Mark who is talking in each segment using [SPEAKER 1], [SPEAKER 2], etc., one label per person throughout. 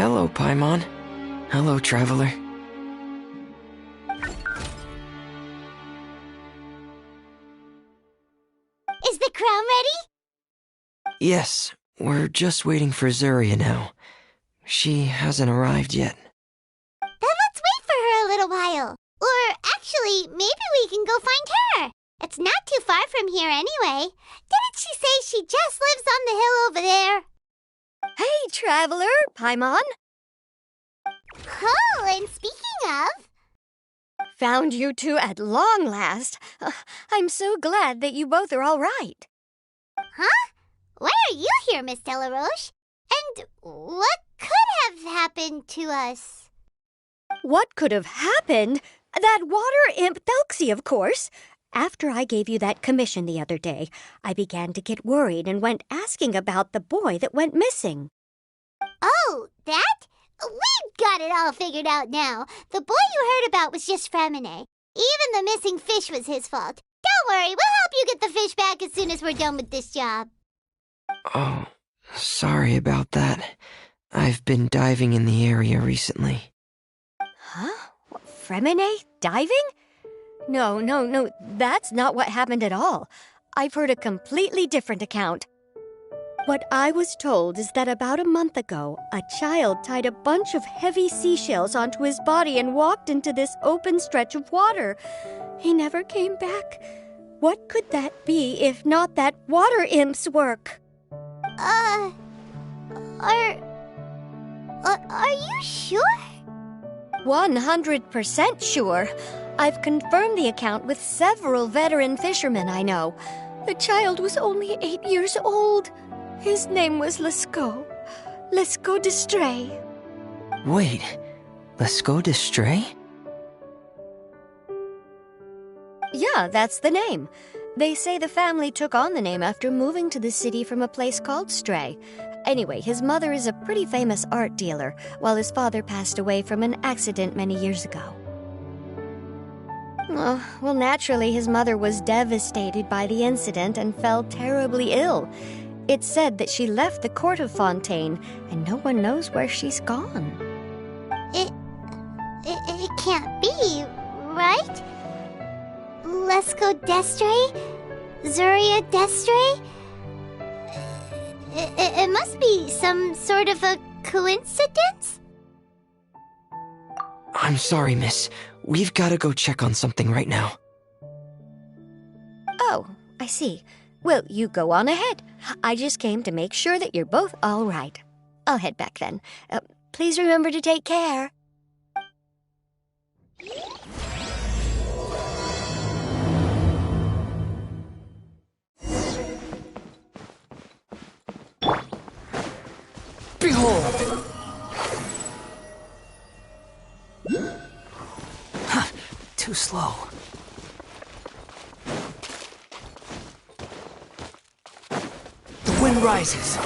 [SPEAKER 1] Hello, Paimon. Hello, traveler.
[SPEAKER 2] Is the crown ready?
[SPEAKER 1] Yes, we're just waiting for Zuria now. She hasn't arrived yet.
[SPEAKER 2] Then let's wait for her a little while. Or actually, maybe we can go find her. It's not too far from here anyway. Didn't she say she just lives on the hill over there?
[SPEAKER 3] Hey, traveler, Paimon.
[SPEAKER 2] Oh, and speaking of...
[SPEAKER 3] Found you two at long last. I'm so glad that you both are all right.
[SPEAKER 2] Huh? Why are you here, Miss Delaroche? And what could have happened to us?
[SPEAKER 3] What could have happened? That water imp Thelxie, of course. After I gave you that commission the other day, I began to get worried and went asking about the boy that went missing.
[SPEAKER 2] Oh, that? We've got it all figured out now. The boy you heard about was just Fremine. Even the missing fish was his fault. Don't worry, we'll help you get the fish back as soon as we're done with this job.
[SPEAKER 1] Oh, sorry about that. I've been diving in the area recently.
[SPEAKER 3] Huh? Fremine? Diving? No, that's not what happened at all. I've heard a completely different account. What I was told is that about a month ago, a child tied a bunch of heavy seashells onto his body and walked into this open stretch of water. He never came back. What could that be if not that water imp's work?
[SPEAKER 2] Are you sure?
[SPEAKER 3] 100% sure. I've confirmed the account with several veteran fishermen I know. The child was only 8 years old. His name was Lescaut. Lescaut d'Estray.
[SPEAKER 1] Wait, Lescaut d'Estray?
[SPEAKER 3] Yeah, that's the name. They say the family took on the name after moving to the city from a place called Stray. Anyway, his mother is a pretty famous art dealer, while his father passed away from an accident many years ago. Well, naturally, his mother was devastated by the incident and fell terribly ill. It's said that she left the court of Fontaine, and no one knows where she's gone.
[SPEAKER 2] It can't be, right? Lescaut d'Estray? Zuria d'Estray? It must be some sort of a coincidence?
[SPEAKER 1] I'm sorry, miss. We've got to go check on something right now.
[SPEAKER 3] Oh, I see. Well, you go on ahead. I just came to make sure that you're both all right. I'll head back then. Please remember to take care.
[SPEAKER 1] Behold! Too slow. The wind rises.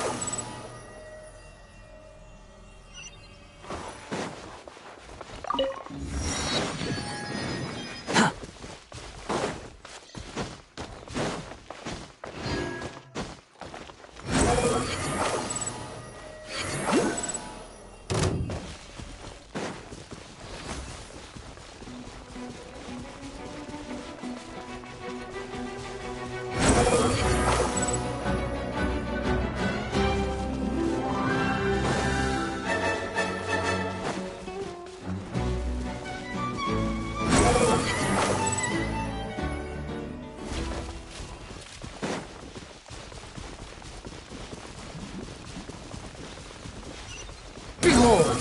[SPEAKER 1] Behold!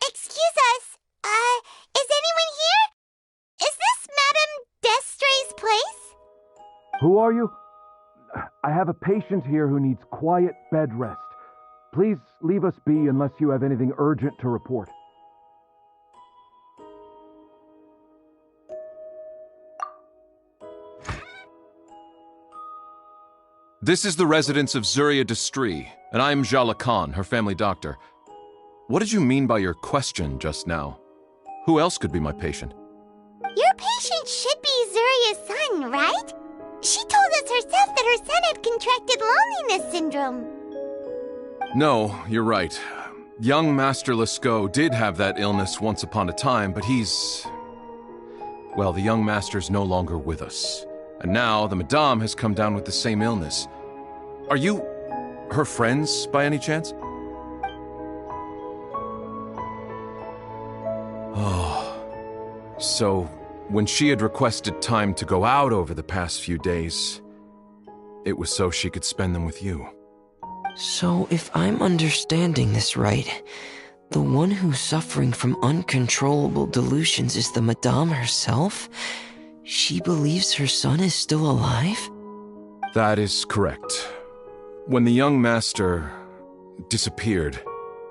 [SPEAKER 2] Excuse us. Is anyone here? Is this Madame d'Estray's place?
[SPEAKER 4] Who are you? I have a patient here who needs quiet bed rest. Please leave us be unless you have anything urgent to report.
[SPEAKER 5] This is the residence of Zuria d'Estray, and I'm Jala Khan, her family doctor. What did you mean by your question just now? Who else could be my patient?
[SPEAKER 2] Your patient should be Zuria's son, right? She told us herself that her son had contracted loneliness syndrome.
[SPEAKER 5] No, you're right. Young Master Lescaut did have that illness once upon a time, but well, the young master's no longer with us. And now the Madame has come down with the same illness. Are you her friends by any chance? Oh, so when she had requested time to go out over the past few days, it was so she could spend them with you.
[SPEAKER 1] So if I'm understanding this right, the one who's suffering from uncontrollable delusions is the Madame herself? She believes her son is still alive?
[SPEAKER 5] That is correct. When the young master disappeared,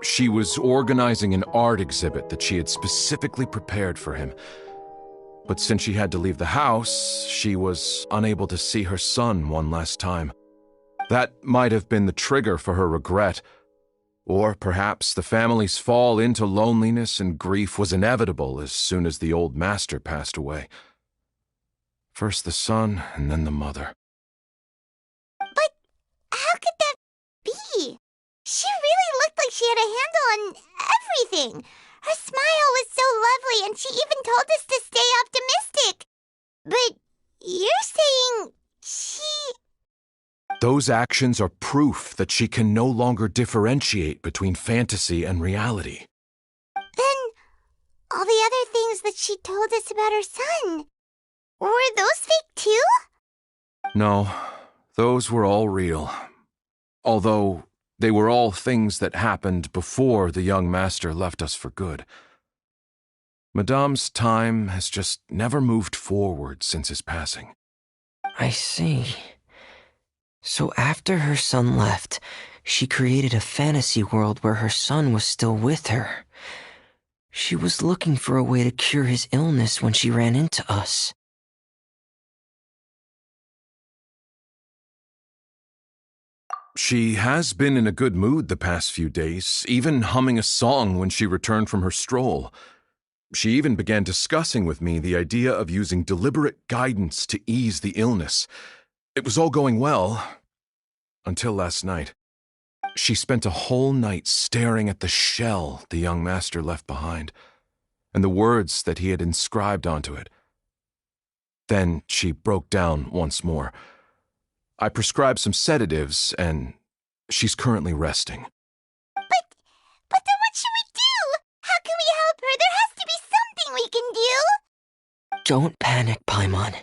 [SPEAKER 5] she was organizing an art exhibit that she had specifically prepared for him. But since she had to leave the house, she was unable to see her son one last time. That might have been the trigger for her regret. Or perhaps the family's fall into loneliness and grief was inevitable as soon as the old master passed away. First the son, and then the mother.
[SPEAKER 2] But how could that be? She really looked like she had a handle on everything. Her smile was so lovely, and she even told us to stay optimistic. But you're saying she...
[SPEAKER 5] Those actions are proof that she can no longer differentiate between fantasy and reality.
[SPEAKER 2] Then, all the other things that she told us about her son, were those fake too?
[SPEAKER 5] No, those were all real. Although they were all things that happened before the young master left us for good. Madame's time has just never moved forward since his passing.
[SPEAKER 1] I see. So after her son left, she created a fantasy world where her son was still with her. She was looking for a way to cure his illness when she ran into us.
[SPEAKER 5] She has been in a good mood the past few days, even humming a song when she returned from her stroll. She even began discussing with me the idea of using deliberate guidance to ease the illness. It was all going well, until last night. She spent a whole night staring at the shell the young master left behind, and the words that he had inscribed onto it. Then she broke down once more. I prescribed some sedatives, and she's currently resting.
[SPEAKER 2] But then what should we do? How can we help her? There has to be something we can do.
[SPEAKER 1] Don't panic, Paimon.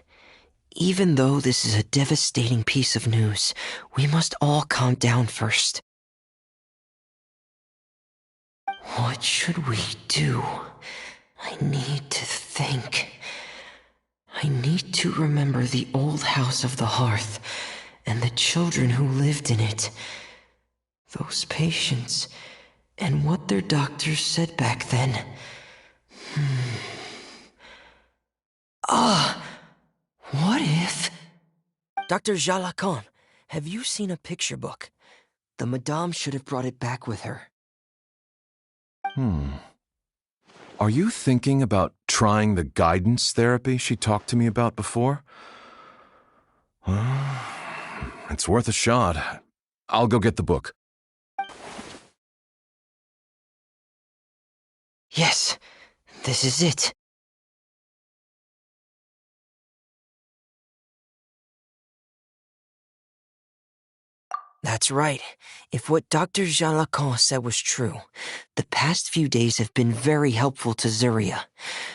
[SPEAKER 1] Even though this is a devastating piece of news, we must all calm down first. What should we do? I need to think. I need to remember the old house of the hearth and the children who lived in it. Those patients and what their doctors said back then. What if... Dr. Jalacon, have you seen a picture book? The Madame should have brought it back with her.
[SPEAKER 5] Are you thinking about trying the guidance therapy she talked to me about before? It's worth a shot. I'll go get the book.
[SPEAKER 1] Yes, this is it. That's right. If what Dr. Jalacon said was true, the past few days have been very helpful to Zuria,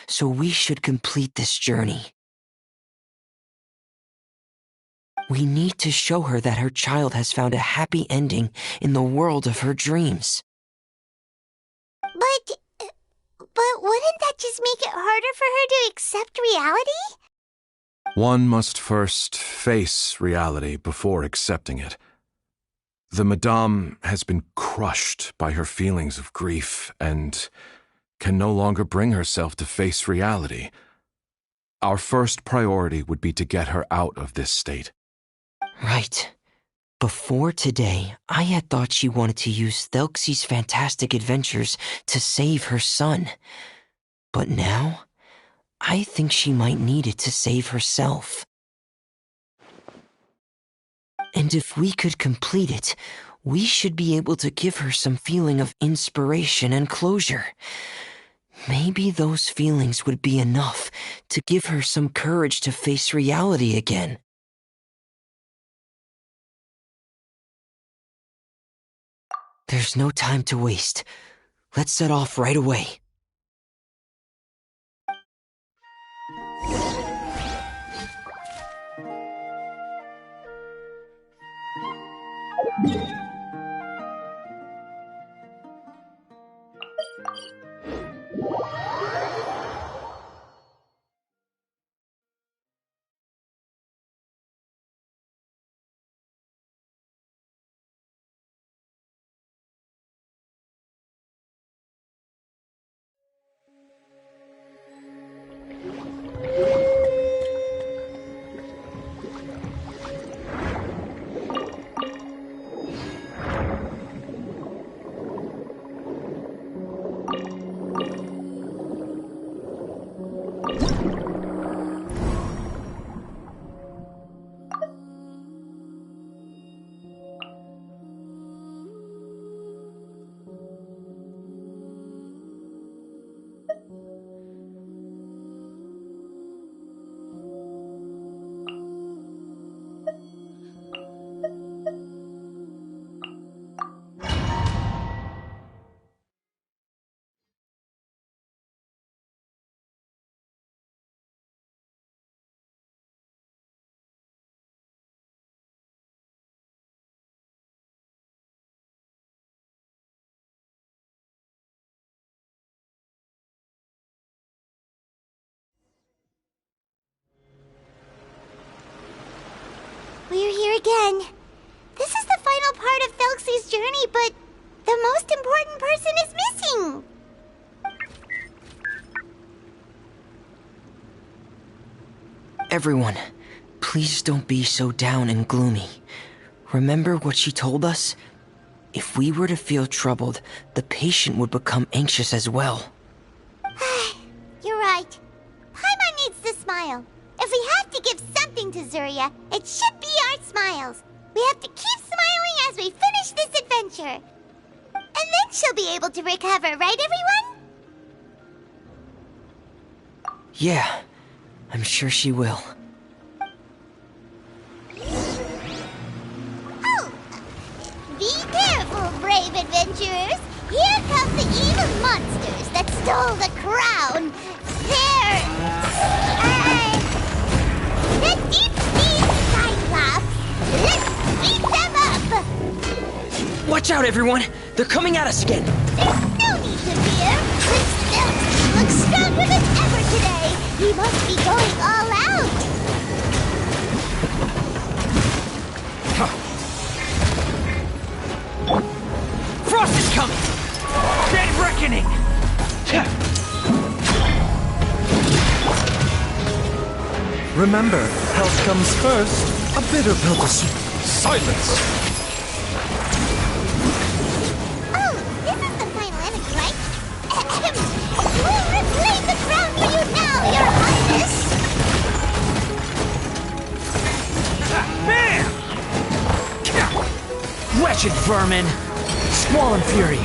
[SPEAKER 1] so we should complete this journey. We need to show her that her child has found a happy ending in the world of her dreams.
[SPEAKER 2] But wouldn't that just make it harder for her to accept reality?
[SPEAKER 5] One must first face reality before accepting it. The Madame has been crushed by her feelings of grief and can no longer bring herself to face reality. Our first priority would be to get her out of this state.
[SPEAKER 1] Right. Before today, I had thought she wanted to use Thelxie's fantastic adventures to save her son. But now, I think she might need it to save herself. And if we could complete it, we should be able to give her some feeling of inspiration and closure. Maybe those feelings would be enough to give her some courage to face reality again. There's no time to waste. Let's set off right away.
[SPEAKER 2] We're here again. This is the final part of Thelxie's journey, but the most important person is missing.
[SPEAKER 1] Everyone, please don't be so down and gloomy. Remember what she told us? If we were to feel troubled, the patient would become anxious as well.
[SPEAKER 2] You're right. Paimon needs to smile. If we have to give something to Zuria, it should be our smiles. We have to keep smiling as we finish this adventure. And then she'll be able to recover, right, everyone?
[SPEAKER 1] Yeah, I'm sure she will.
[SPEAKER 2] Oh! Be careful, brave adventurers! Here come the evil monsters that stole the crown! The deep-sea Cyclops! Let's beat them up!
[SPEAKER 1] Watch out, everyone! They're coming at us again!
[SPEAKER 2] There's no need to fear! Prince Thelxie looks stronger than ever today! He must be going all out!
[SPEAKER 1] Frost is coming! Dead reckoning!
[SPEAKER 6] Remember, health comes first. A bitter pill to swallow. Silence!
[SPEAKER 2] Oh, this is the final enemy, right? We'll reclaim the crown for you now, Your Highness!
[SPEAKER 1] Bam! Wretched vermin! Squall and fury!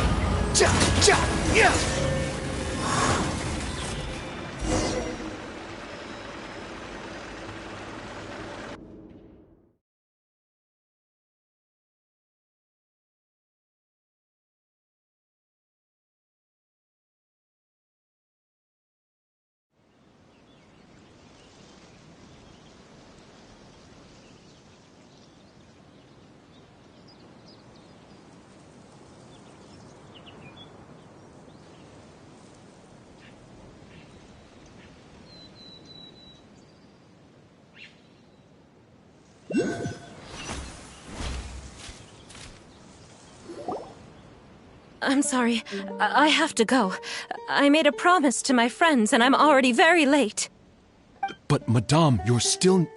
[SPEAKER 7] I'm sorry. I have to go. I made a promise to my friends, and I'm already very late.
[SPEAKER 5] But, Madame, you're still...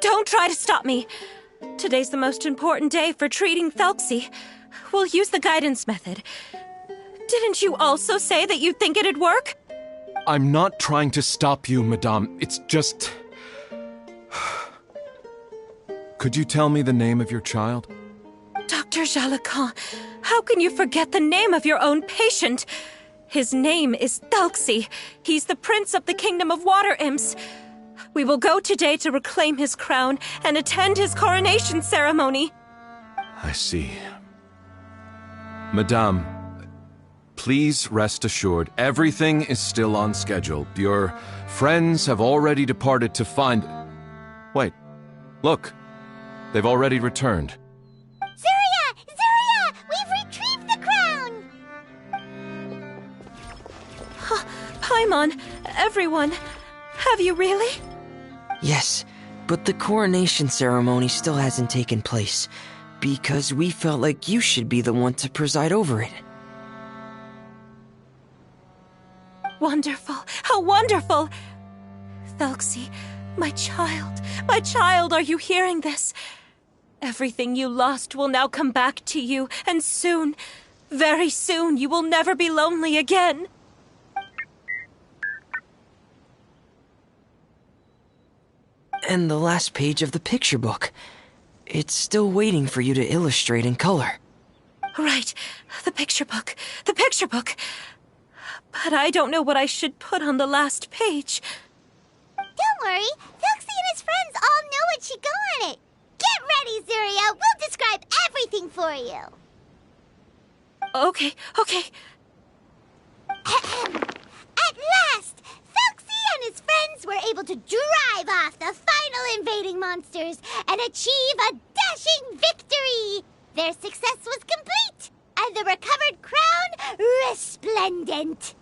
[SPEAKER 7] Don't try to stop me. Today's the most important day for treating Thelxie. We'll use the guidance method. Didn't you also say that you think it'd work?
[SPEAKER 5] I'm not trying to stop you, Madame. It's just... Could you tell me the name of your child?
[SPEAKER 7] Dr. Jalacan, how can you forget the name of your own patient? His name is Thelxie. He's the prince of the kingdom of water imps. We will go today to reclaim his crown and attend his coronation ceremony.
[SPEAKER 5] I see. Madame, please rest assured, everything is still on schedule. Your friends have already departed to find... Wait, look. They've already returned.
[SPEAKER 2] Zuria! Zuria! We've retrieved the crown!
[SPEAKER 7] Paimon, everyone, have you really?
[SPEAKER 1] Yes, but the coronation ceremony still hasn't taken place, because we felt like you should be the one to preside over it.
[SPEAKER 7] Wonderful! How wonderful! Thelxie, my child, are you hearing this? Everything you lost will now come back to you, and soon, very soon, you will never be lonely again.
[SPEAKER 1] And the last page of the picture book. It's still waiting for you to illustrate in color.
[SPEAKER 7] Right, the picture book. But I don't know what I should put on the last page.
[SPEAKER 2] Don't worry, Thelxie and his friends all know what should go on it. Get ready, Zuria. We'll describe everything for you.
[SPEAKER 7] Okay.
[SPEAKER 2] At last, Thelxie and his friends were able to drive off the final invading monsters and achieve a dashing victory. Their success was complete, and the recovered crown resplendent.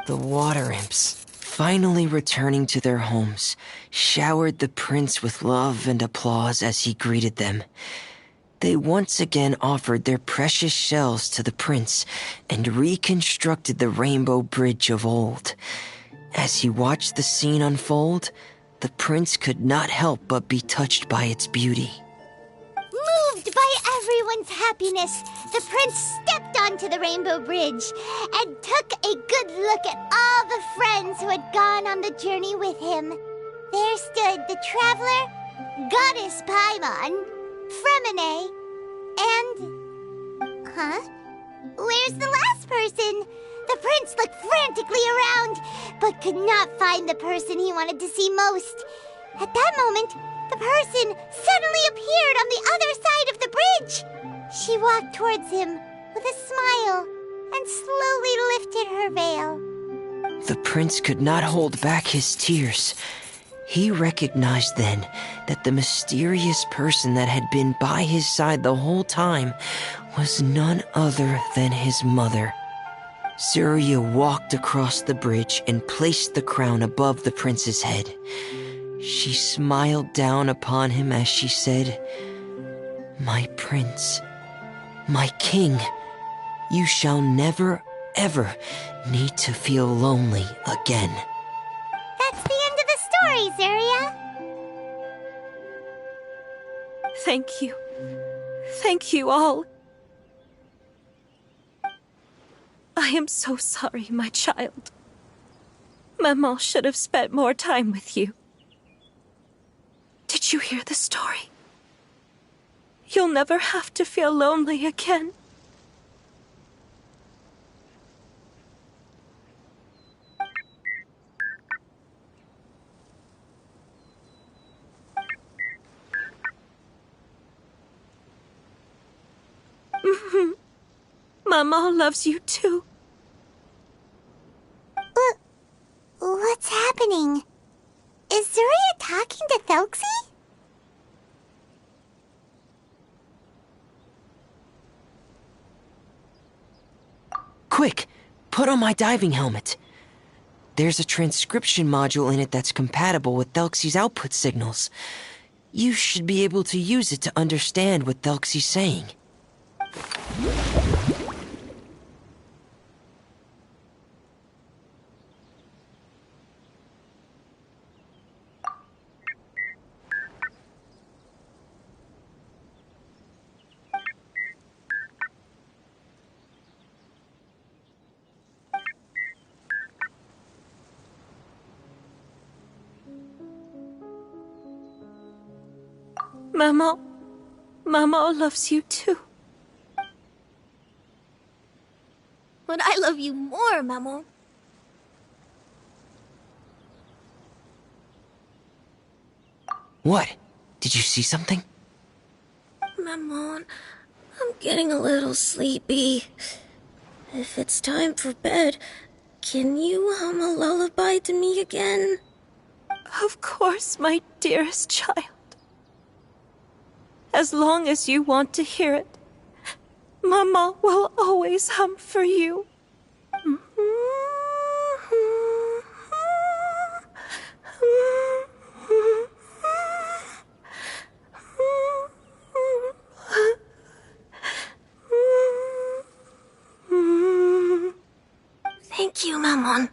[SPEAKER 1] The water imps, finally returning to their homes, showered the prince with love and applause as he greeted them. They once again offered their precious shells to the prince and reconstructed the rainbow bridge of old. As he watched the scene unfold, the prince could not help but be touched by its beauty.
[SPEAKER 2] Moved by everyone's happiness, the prince stepped onto the rainbow bridge and took a good look at all the friends who had gone on the journey with him. There stood the traveler, Goddess Paimon, Fremine, and... Where's the last person? The prince looked frantically around, but could not find the person he wanted to see most. At that moment, the person suddenly appeared on the other side of the bridge. She walked towards him with a smile and slowly lifted her veil.
[SPEAKER 1] The prince could not hold back his tears. He recognized then that the mysterious person that had been by his side the whole time was none other than his mother. Zuria walked across the bridge and placed the crown above the prince's head. She smiled down upon him as she said, "My prince, my king, you shall never, ever need to feel lonely again."
[SPEAKER 2] That's the end of the story, Zuria.
[SPEAKER 7] Thank you. Thank you all. I am so sorry, my child. Maman should have spent more time with you. Did you hear the story? You'll never have to feel lonely again. Maman loves you too.
[SPEAKER 2] What's happening? Is Zuria talking to Thelxie?
[SPEAKER 1] Quick, put on my diving helmet. There's a transcription module in it that's compatible with Thelxie's output signals. You should be able to use it to understand what Thelxie's saying.
[SPEAKER 7] Maman. Maman loves you too.
[SPEAKER 8] But I love you more, Maman.
[SPEAKER 1] What? Did you see something?
[SPEAKER 8] Maman, I'm getting a little sleepy. If it's time for bed, can you hum a lullaby to me again?
[SPEAKER 7] Of course, my dearest child. As long as you want to hear it, Mama will always hum for you.
[SPEAKER 8] Thank you, Maman.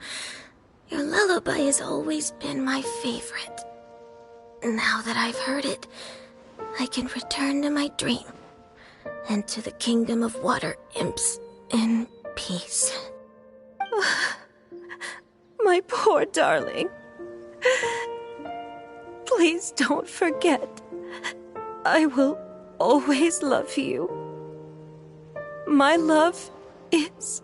[SPEAKER 8] Your lullaby has always been my favorite. Now that I've heard it, I can return to my dream and to the kingdom of water imps in peace.
[SPEAKER 7] My poor darling. Please don't forget. I will always love you. My love is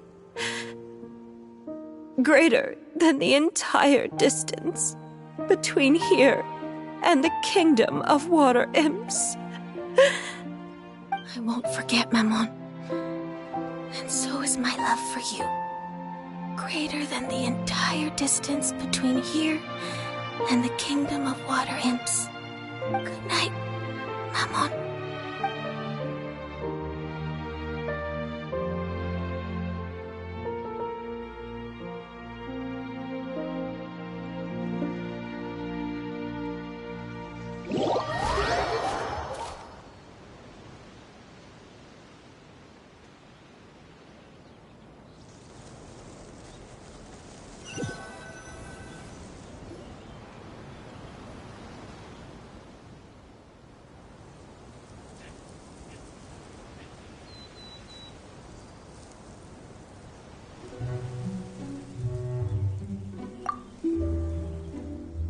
[SPEAKER 7] greater than the entire distance between here and the kingdom of water imps.
[SPEAKER 8] I won't forget, Maman. And so is my love for you. Greater than the entire distance between here and the kingdom of water imps. Good night, Maman.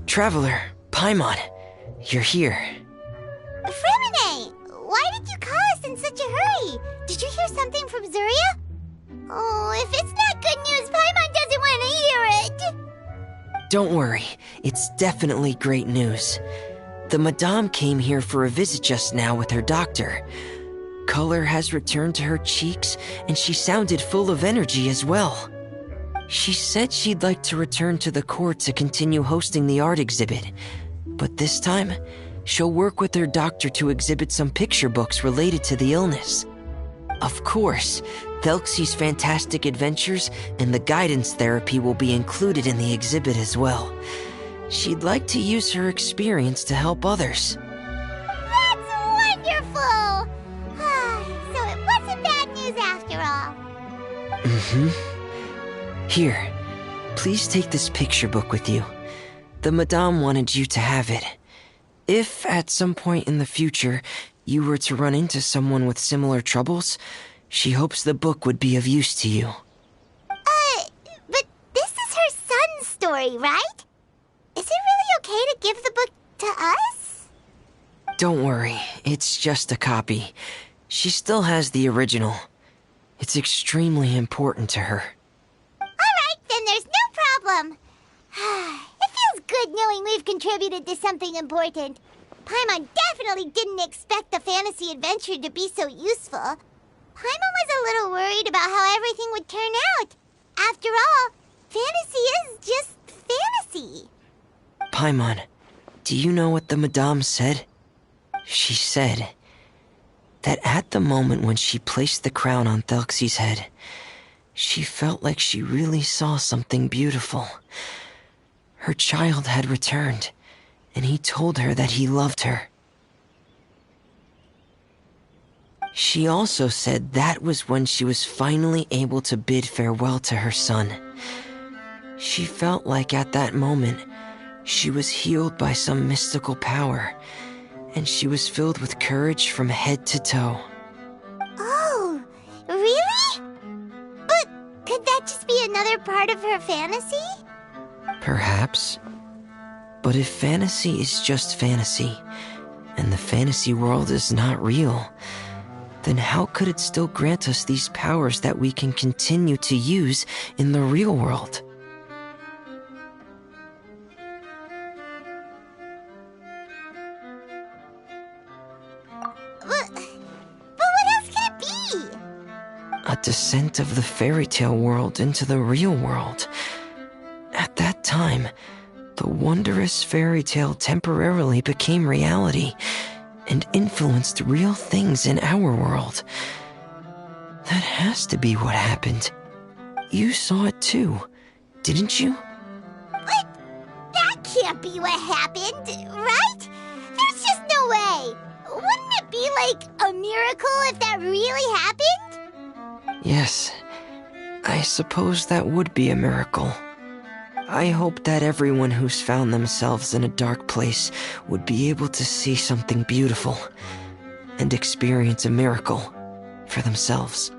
[SPEAKER 1] Traveler, Paimon, you're here.
[SPEAKER 2] Fremine! Why did you call us in such a hurry? Did you hear something from Zuria? Oh, if it's not good news, Paimon doesn't want to hear it!
[SPEAKER 1] Don't worry, it's definitely great news. The Madame came here for a visit just now with her doctor. Color has returned to her cheeks, and she sounded full of energy as well. She said she'd like to return to the court to continue hosting the art exhibit. But this time, she'll work with her doctor to exhibit some picture books related to the illness. Of course, Thelxie's fantastic adventures and the guidance therapy will be included in the exhibit as well. She'd like to use her experience to help others.
[SPEAKER 2] That's wonderful! So it wasn't bad news after all.
[SPEAKER 1] Mm-hmm. Here, please take this picture book with you. The Madame wanted you to have it. If, at some point in the future, you were to run into someone with similar troubles, she hopes the book would be of use to you.
[SPEAKER 2] But this is her son's story, right? Is it really okay to give the book to us?
[SPEAKER 1] Don't worry, it's just a copy. She still has the original. It's extremely important to her.
[SPEAKER 2] Alright, then there's no problem. It feels good knowing we've contributed to something important. Paimon definitely didn't expect the fantasy adventure to be so useful. Paimon was a little worried about how everything would turn out. After all, fantasy is just fantasy.
[SPEAKER 1] Paimon, do you know what the Madame said? She said that at the moment when she placed the crown on Thelxie's head, she felt like she really saw something beautiful. Her child had returned, and he told her that he loved her. She also said that was when she was finally able to bid farewell to her son. She felt like at that moment, she was healed by some mystical power, and she was filled with courage from head to toe.
[SPEAKER 2] Oh, really? But could that just be another part of her fantasy?
[SPEAKER 1] Perhaps. But if fantasy is just fantasy, and the fantasy world is not real, then how could it still grant us these powers that we can continue to use in the real world?
[SPEAKER 2] But what else could it be?
[SPEAKER 1] A descent of the fairy tale world into the real world. At that time, the wondrous fairy tale temporarily became reality and influenced real things in our world. That has to be what happened. You saw it too, didn't you?
[SPEAKER 2] But that can't be what happened, right? There's just no way. Wouldn't it be like a miracle if that really happened?
[SPEAKER 1] Yes, I suppose that would be a miracle. I hope that everyone who's found themselves in a dark place would be able to see something beautiful and experience a miracle for themselves.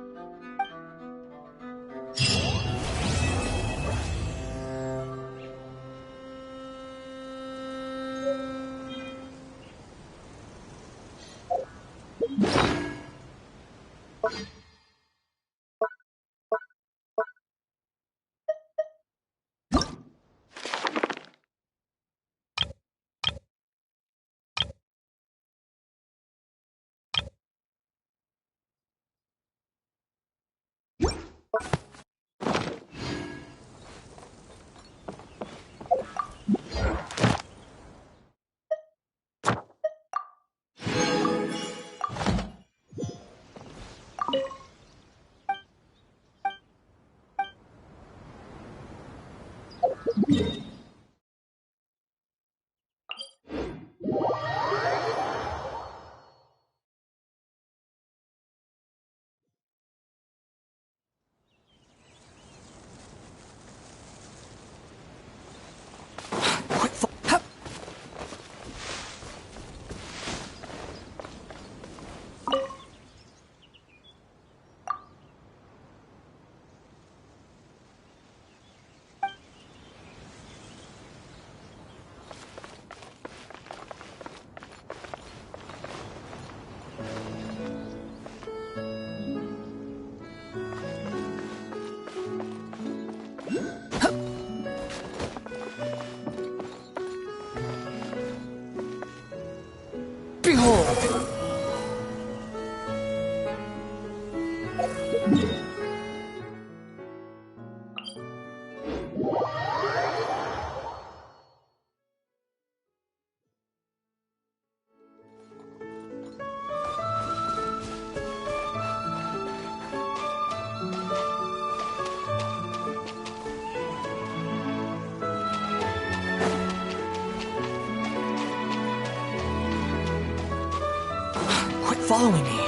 [SPEAKER 6] Behold! Quit following me.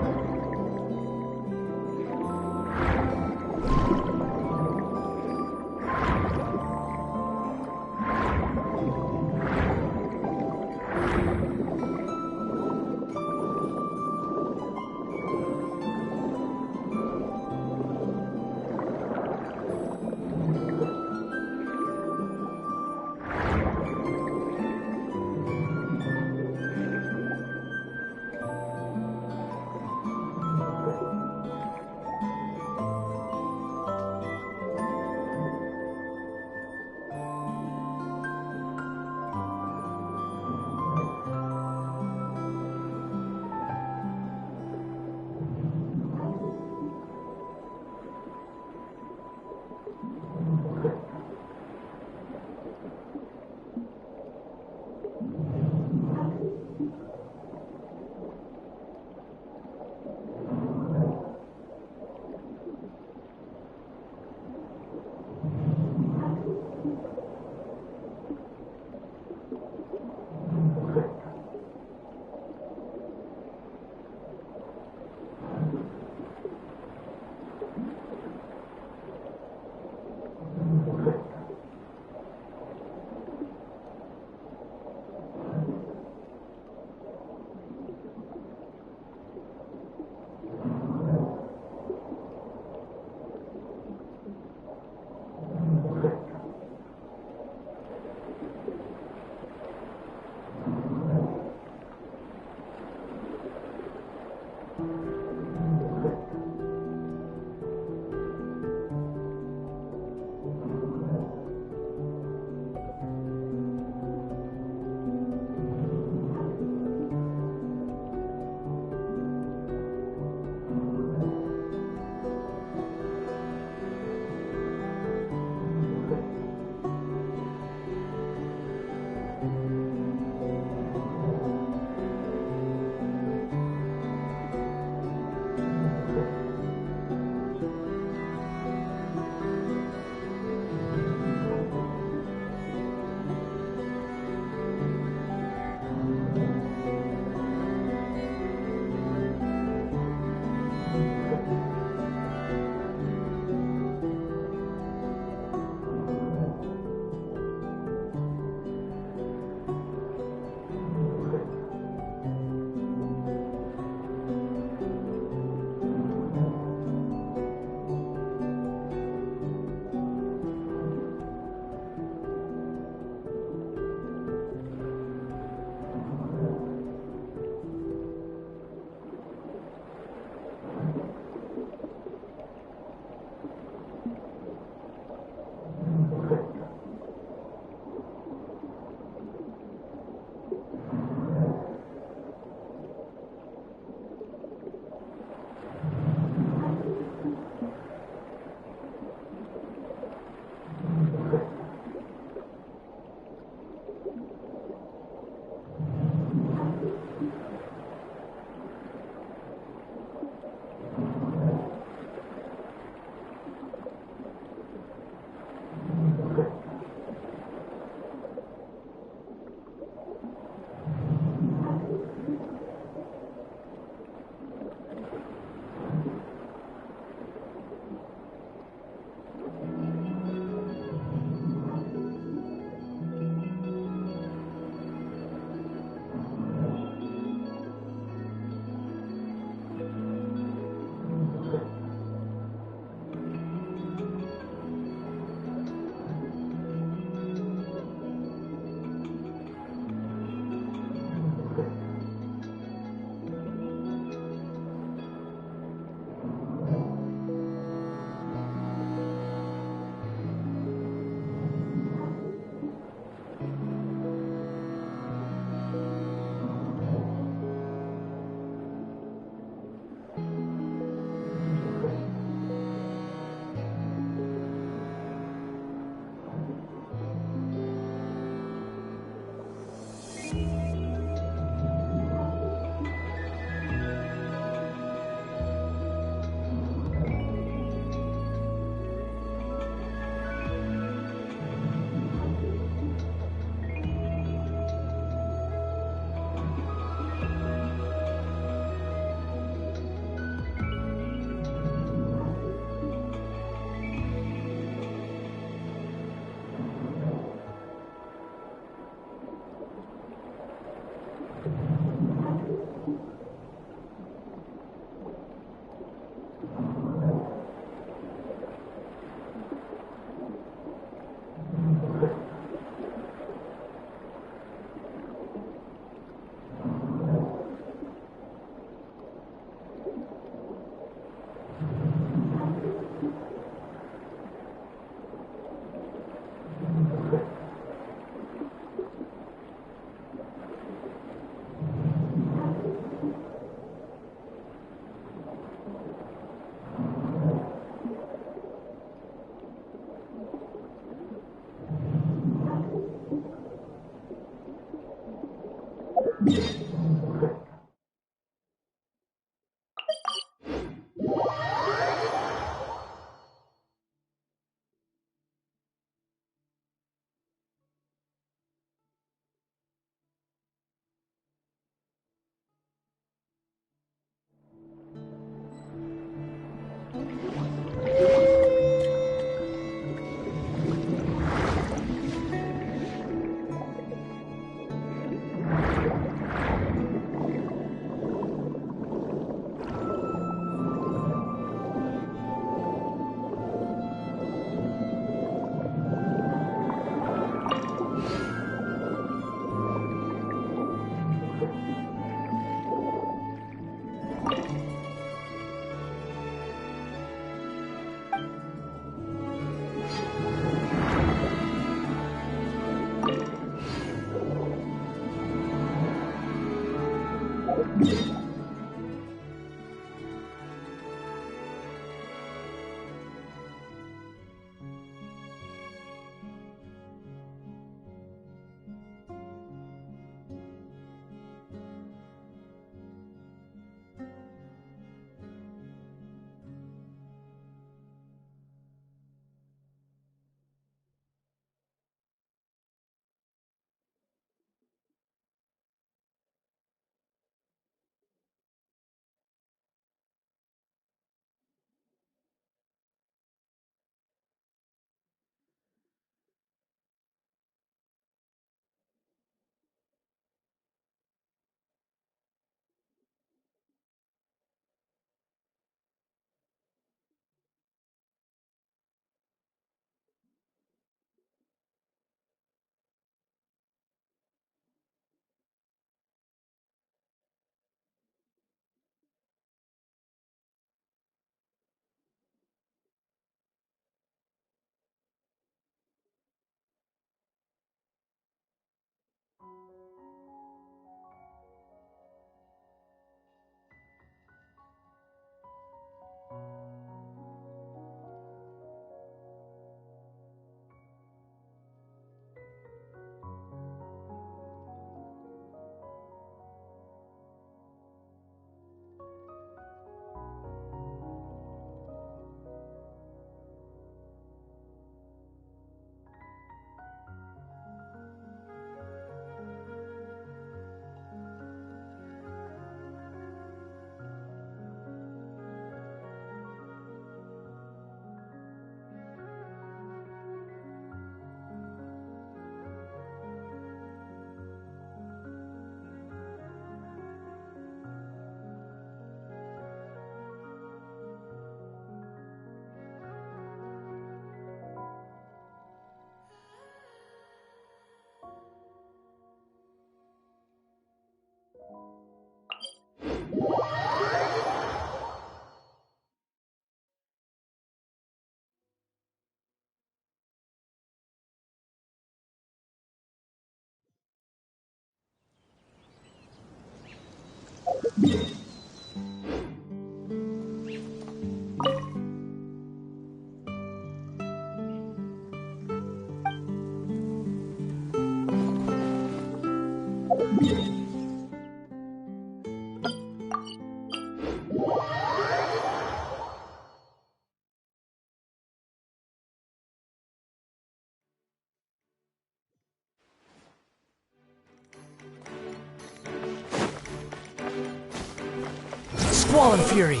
[SPEAKER 6] Squall and Fury!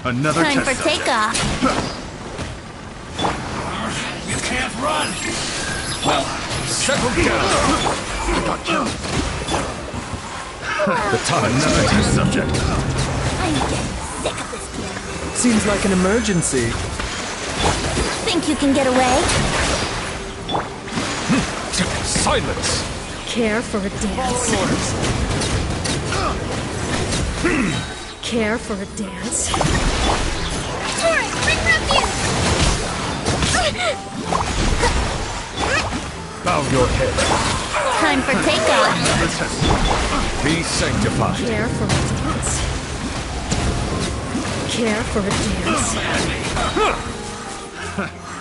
[SPEAKER 5] Another
[SPEAKER 8] Time
[SPEAKER 5] test
[SPEAKER 8] for
[SPEAKER 5] subject.
[SPEAKER 8] takeoff.
[SPEAKER 9] You can't run!
[SPEAKER 5] Well, settle down. The time. Another test subject.
[SPEAKER 8] I'm getting sick of this place.
[SPEAKER 6] Seems like an emergency.
[SPEAKER 8] Think you can get away?
[SPEAKER 5] Silence.
[SPEAKER 3] Care for a dance. Care for a dance.
[SPEAKER 2] Taurus, bring refuge!
[SPEAKER 5] Bow your head.
[SPEAKER 8] Time for takeoff.
[SPEAKER 5] Another test. Be sanctified.
[SPEAKER 3] Care for a dance. Care for a dance.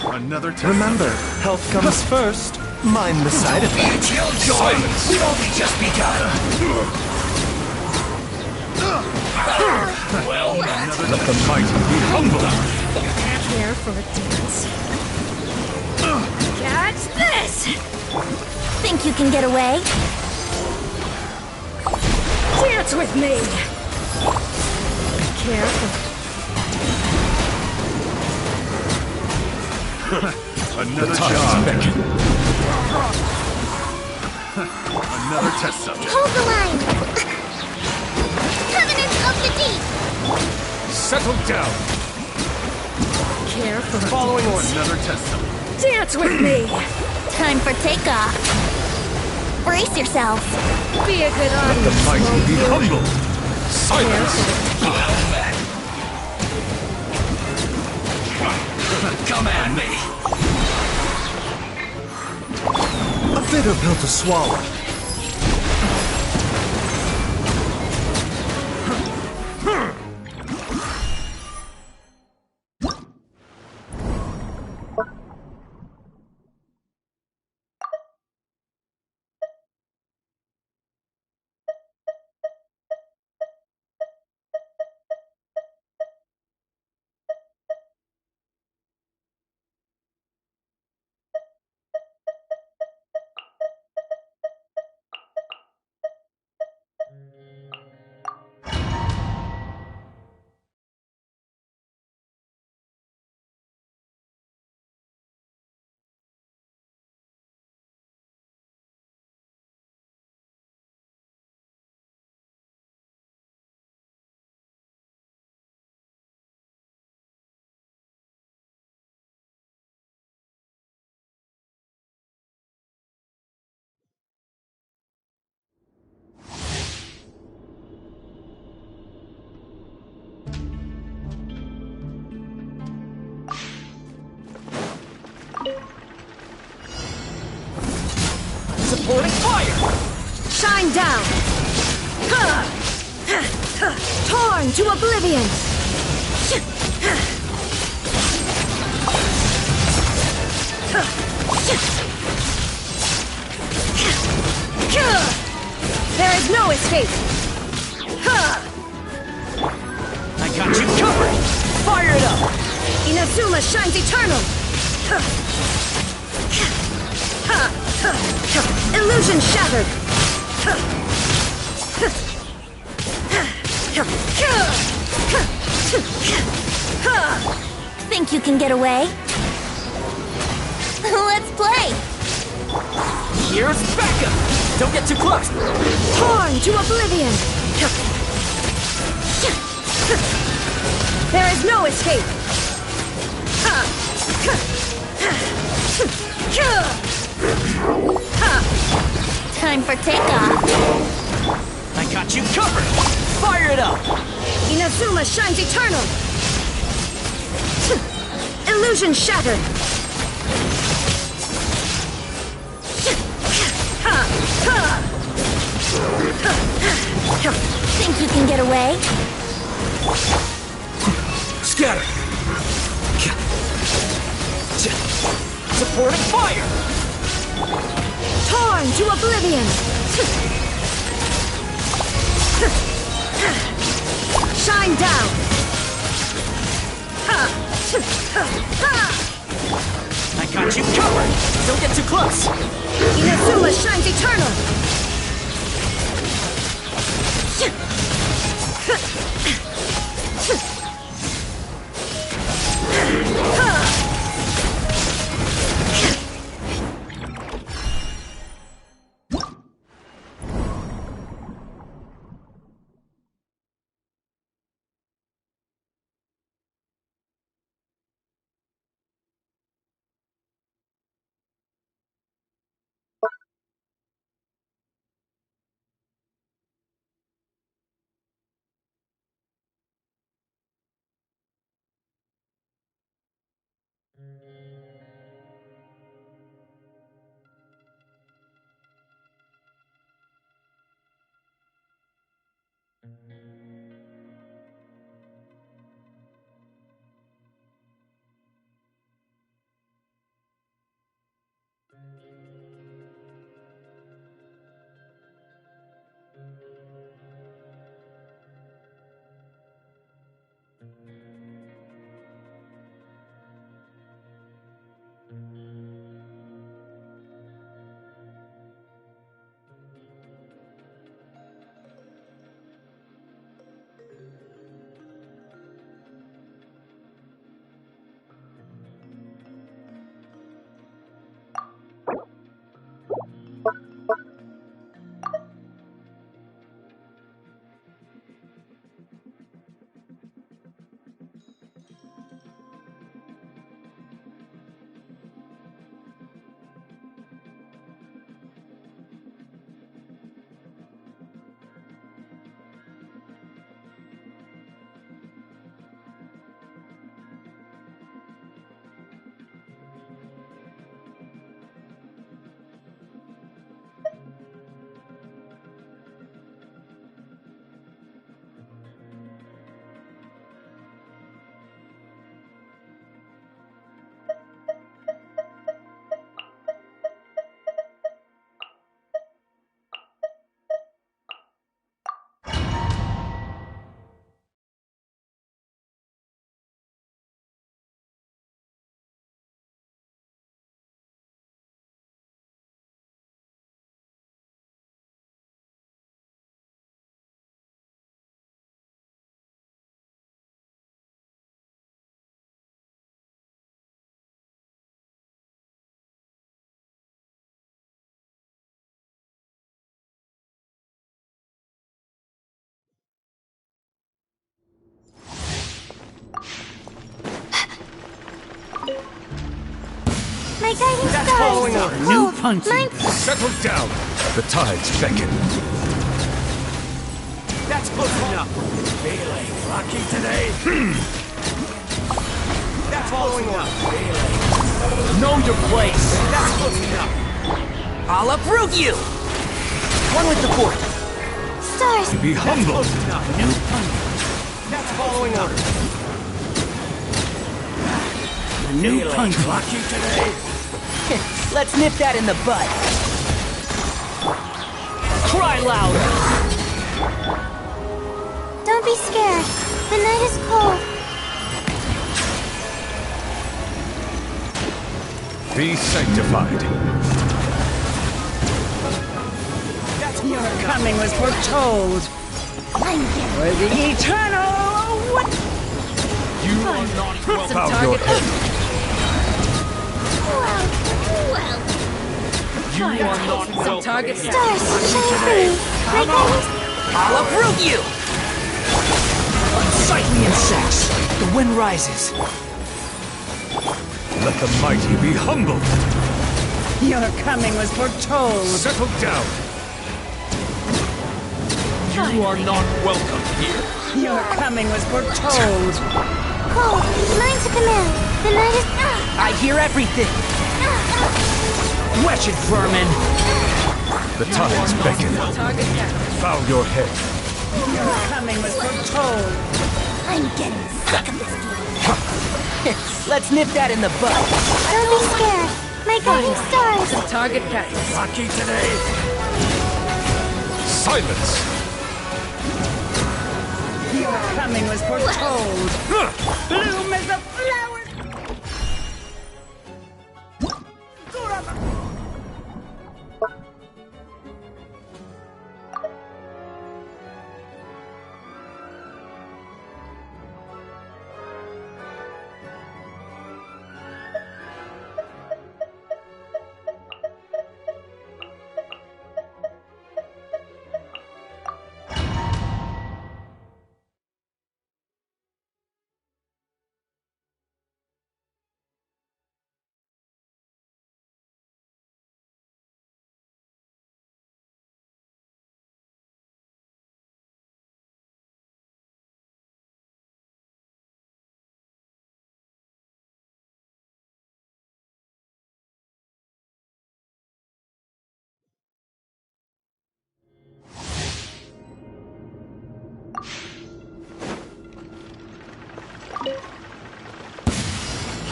[SPEAKER 5] Another test.
[SPEAKER 6] Remember, health comes first. Mind the side effects.
[SPEAKER 5] Silence.
[SPEAKER 9] We've only just begun! Well,
[SPEAKER 5] Let the mighty be humble.
[SPEAKER 3] Care for a dance. Catch this!
[SPEAKER 8] Think you can get away?
[SPEAKER 3] Dance with me! Care for...
[SPEAKER 5] Another job. Another test subject.
[SPEAKER 2] Hold the line! Covenant of the Deep!
[SPEAKER 5] Settle down.
[SPEAKER 3] Care for a
[SPEAKER 5] Following
[SPEAKER 3] dance.
[SPEAKER 5] order. Another test subject.
[SPEAKER 3] Dance with me!
[SPEAKER 8] Time for takeoff. Brace yourselves.
[SPEAKER 3] Be a good
[SPEAKER 5] The
[SPEAKER 3] audience,
[SPEAKER 5] mighty
[SPEAKER 3] won't
[SPEAKER 5] be
[SPEAKER 3] you?
[SPEAKER 5] humble.
[SPEAKER 3] Care
[SPEAKER 5] Silence.
[SPEAKER 3] for
[SPEAKER 9] come at me!
[SPEAKER 6] A bitter pill to swallow.
[SPEAKER 3] Torn to oblivion! There is no escape!
[SPEAKER 9] I got you covered! Fire it up!
[SPEAKER 3] Inazuma shines eternal! Illusion shattered!
[SPEAKER 8] Think you can get away? Let's play!
[SPEAKER 9] Here's backup! Don't get too close!
[SPEAKER 3] Torn to oblivion! There is no escape!
[SPEAKER 8] Time for takeoff!
[SPEAKER 9] I got you covered! Fire it up!
[SPEAKER 3] Inazuma shines eternal! Illusion shattered!
[SPEAKER 8] Think you can get away?
[SPEAKER 9] Scatter! Supporting fire!
[SPEAKER 3] Torn to oblivion! Shine down!
[SPEAKER 9] I got you covered! Don't get too close!
[SPEAKER 3] Inazuma shines eternal!
[SPEAKER 8] My guiding
[SPEAKER 9] That's
[SPEAKER 8] stars!
[SPEAKER 9] following up. New punch.
[SPEAKER 5] Settle down! The tides beckon.
[SPEAKER 9] That's close enough. Feeling lucky today? That's following up. Know your place. That's close enough. I'll uproot you! One with the fort.
[SPEAKER 2] stars!
[SPEAKER 6] Be humble.
[SPEAKER 9] New punch. That's following orders. A new punch. Lucky today.
[SPEAKER 10] Let's nip that in the bud.
[SPEAKER 9] Cry louder.
[SPEAKER 2] Don't be scared. The night is cold.
[SPEAKER 5] Be sanctified.
[SPEAKER 10] Your coming was foretold. For the eternal. What?
[SPEAKER 9] You are not welcome.
[SPEAKER 5] Bow your head.
[SPEAKER 9] You are not welcome.
[SPEAKER 10] Target
[SPEAKER 9] here.
[SPEAKER 2] Stars, shine through. My guidance.
[SPEAKER 10] I'll uproot you! Unsightly insects! The wind rises.
[SPEAKER 6] Let the mighty be humbled.
[SPEAKER 10] Your coming was foretold.
[SPEAKER 6] Settle down.
[SPEAKER 9] You are not welcome here.
[SPEAKER 10] Your coming was foretold.
[SPEAKER 2] Cold. Mine to command. The night is...
[SPEAKER 10] I hear everything. Wretched vermin!
[SPEAKER 5] The tides beckon. Bow your head.
[SPEAKER 10] Your coming was foretold.
[SPEAKER 2] I'm getting sick of this game.
[SPEAKER 10] Let's nip that in the bud.
[SPEAKER 2] Don't be scared. My guiding stars.
[SPEAKER 10] Target practice.
[SPEAKER 9] Lucky today.
[SPEAKER 5] Silence.
[SPEAKER 10] Your coming was foretold. Bloom as the flower.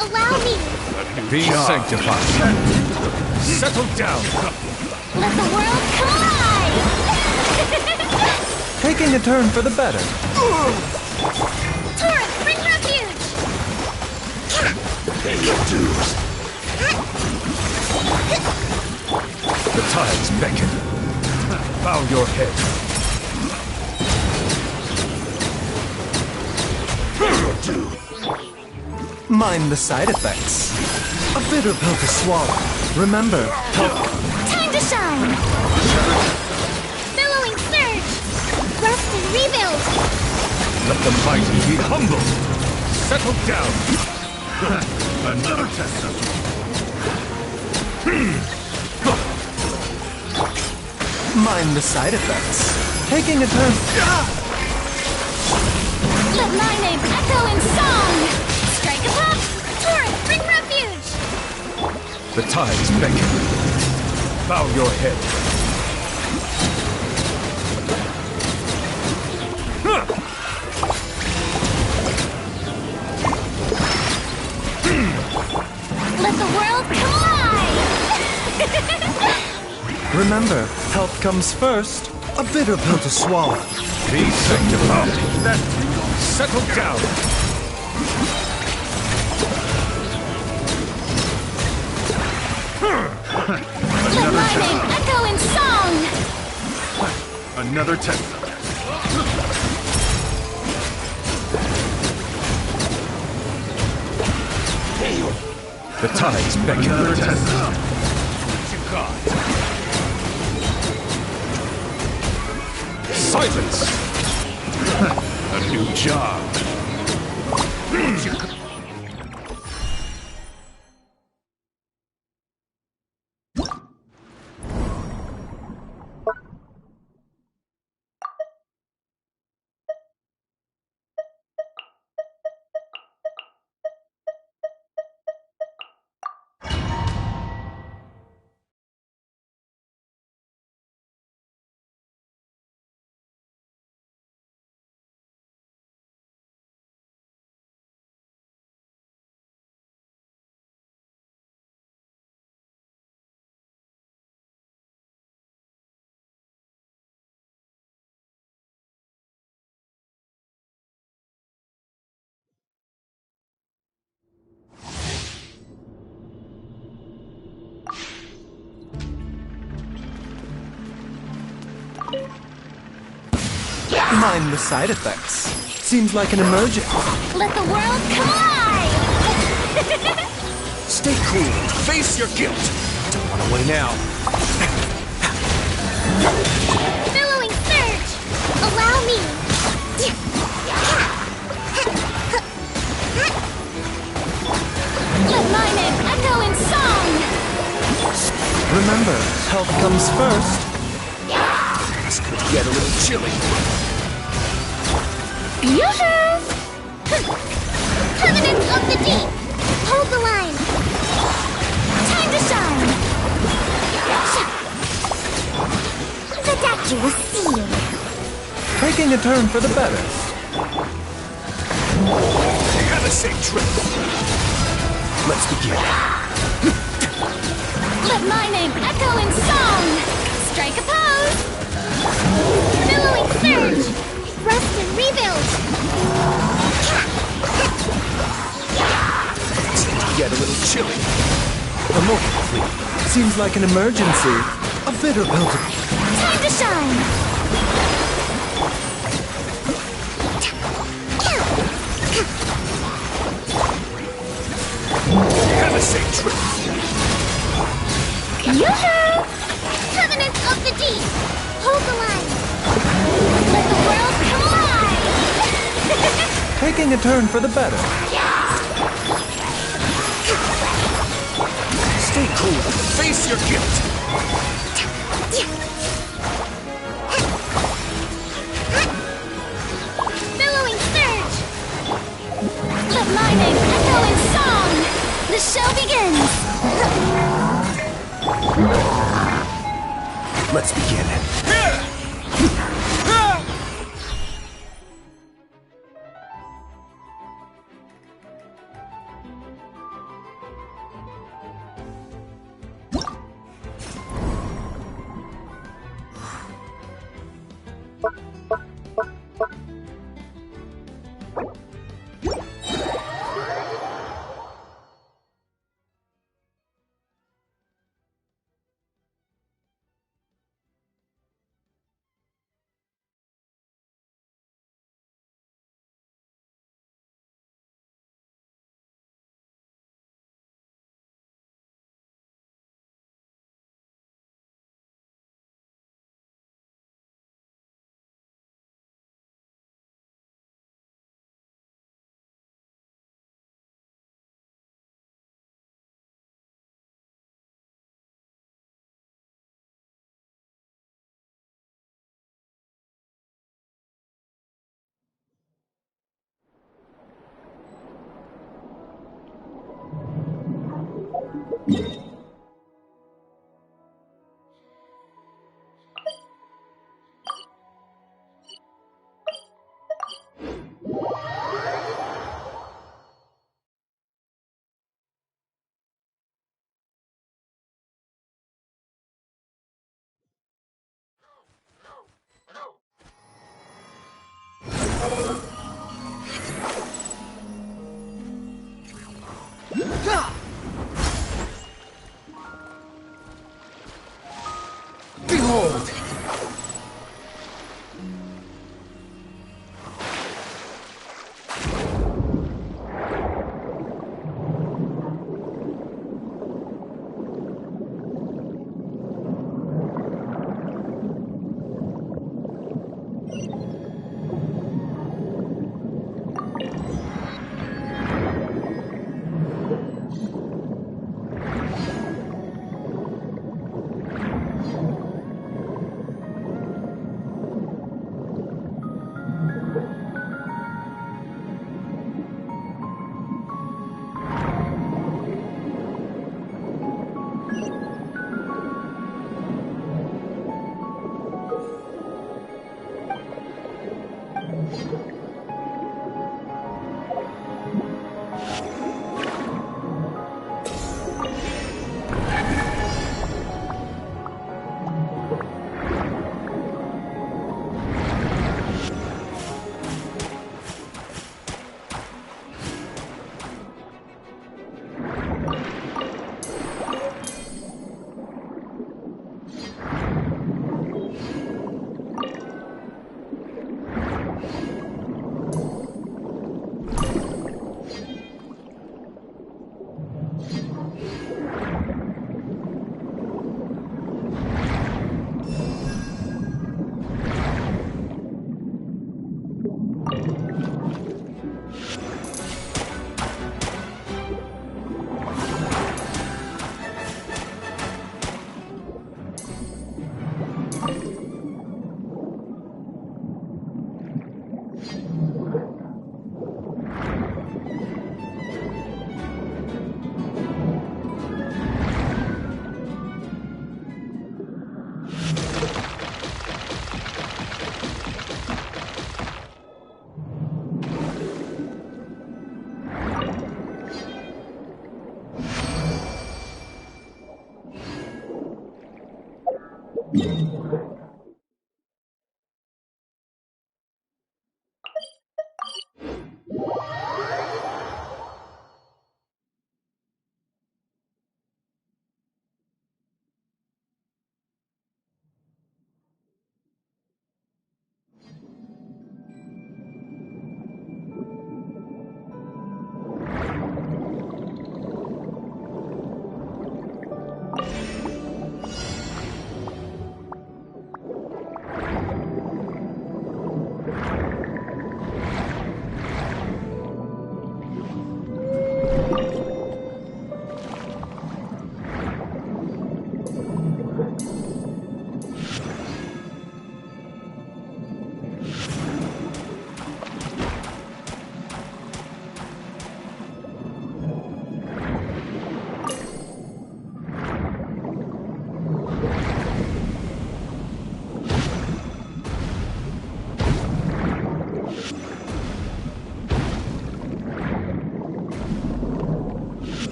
[SPEAKER 2] Allow me.
[SPEAKER 5] Be sanctified. Settle down.
[SPEAKER 2] Let the world collide.
[SPEAKER 6] Taking a turn for the better.
[SPEAKER 2] Taurus, bring refuge.
[SPEAKER 5] Pay your dues. The tides beckon. Bow your head. Pay your dues.
[SPEAKER 6] Mind the side effects. A bitter pill to swallow. Remember, help.
[SPEAKER 2] Time to shine. Billowing surge. Rest and rebuild.
[SPEAKER 5] Let the mighty be humbled. Settle down.
[SPEAKER 9] Another test subject.
[SPEAKER 6] Mind the side effects. Taking a turn.
[SPEAKER 2] Let my name echo in song. Strike a pop. Taurus, bring refuge.
[SPEAKER 5] The tides beckon. Bow your head.
[SPEAKER 2] Let the world collide.
[SPEAKER 6] Remember, health comes first. A bitter pill to swallow.
[SPEAKER 5] Be sanctified. That settle down.
[SPEAKER 2] Let my name echo in song.
[SPEAKER 5] Another test. The tides beckon.
[SPEAKER 9] Another test.
[SPEAKER 5] Silence.
[SPEAKER 9] A new job.
[SPEAKER 6] Mind the side effects. Seems like an emergency.
[SPEAKER 2] Let the world collide!
[SPEAKER 9] Stay cool. Face your guilt. Don't run away now.
[SPEAKER 2] Billowing surge! Allow me! Let my name echo in song!
[SPEAKER 6] Remember, health comes first.
[SPEAKER 9] It's gonna get a little chilly.
[SPEAKER 2] Yoo-hoo! Covenant of the deep! Hold the line! Time to shine! The deck will see you!
[SPEAKER 6] Taking a turn for the better.
[SPEAKER 9] Have a safe trip. Let's begin.
[SPEAKER 2] Let my name echo in song! Strike a pose! Billowing surge! Rest and rebuild!
[SPEAKER 9] It's gonna get a little chilly.
[SPEAKER 6] Emotional fleet. Seems like an emergency. A bitter pill to...
[SPEAKER 2] Time to shine!
[SPEAKER 9] Have a safe trip.
[SPEAKER 2] Yoo-hoo! Covenant of the deep! Hold the line! Let the world collide!
[SPEAKER 6] Taking a turn for the better.
[SPEAKER 9] Stay cool. Face your guilt.
[SPEAKER 2] Billowing surge! Let my name echo in song! The show begins!
[SPEAKER 9] Let's begin.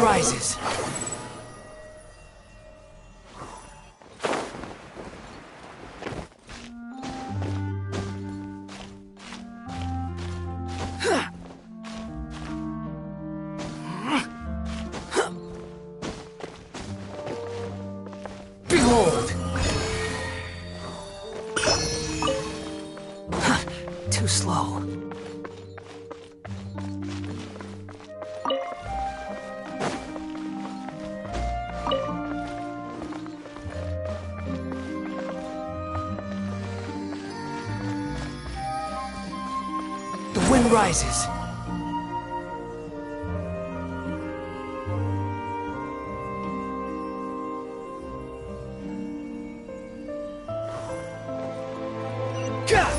[SPEAKER 9] wind rises. Behold! Too slow. The wind rises. Gah!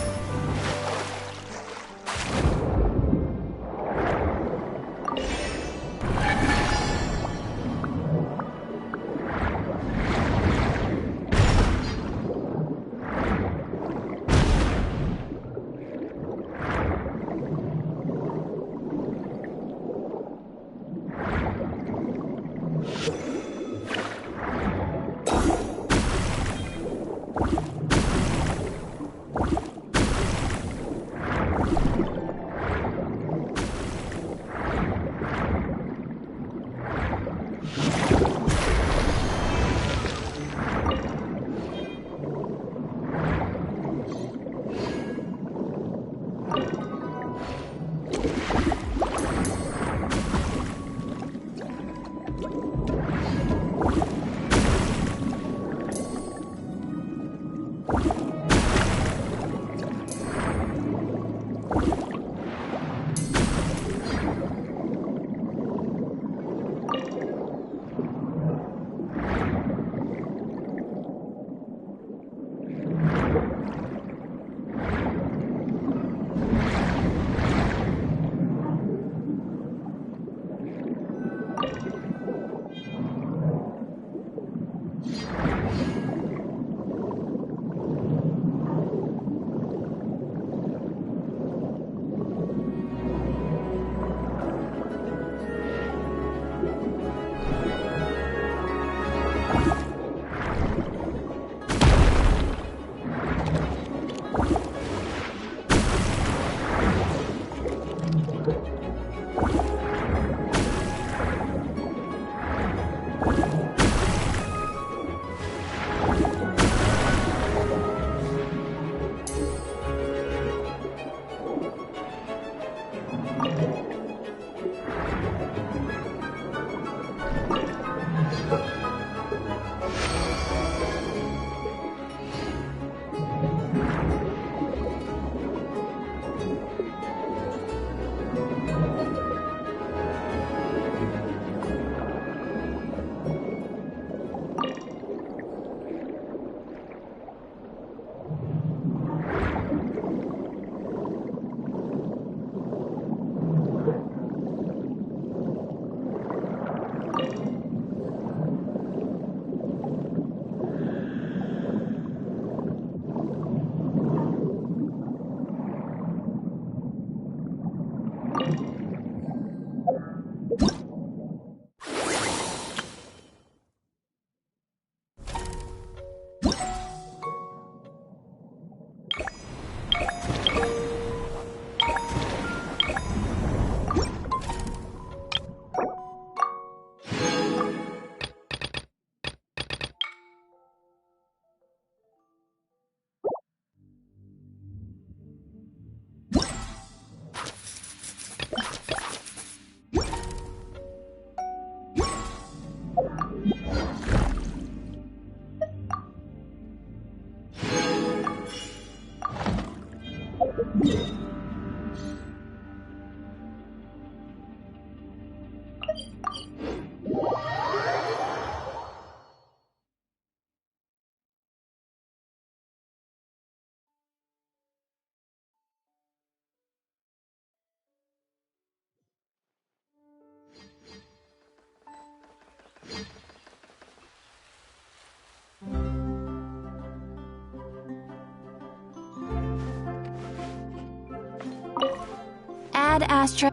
[SPEAKER 11] Ad Astra.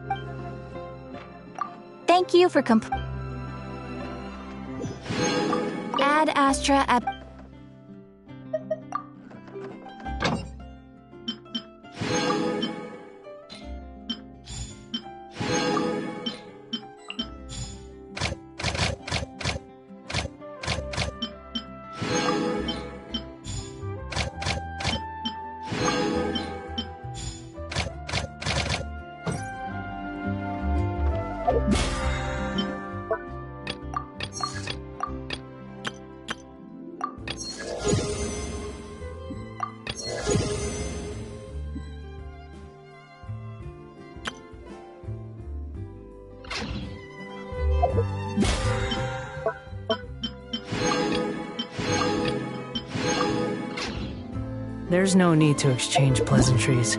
[SPEAKER 11] Thank you for
[SPEAKER 8] Ad Astra ab...
[SPEAKER 11] There's no need to exchange pleasantries.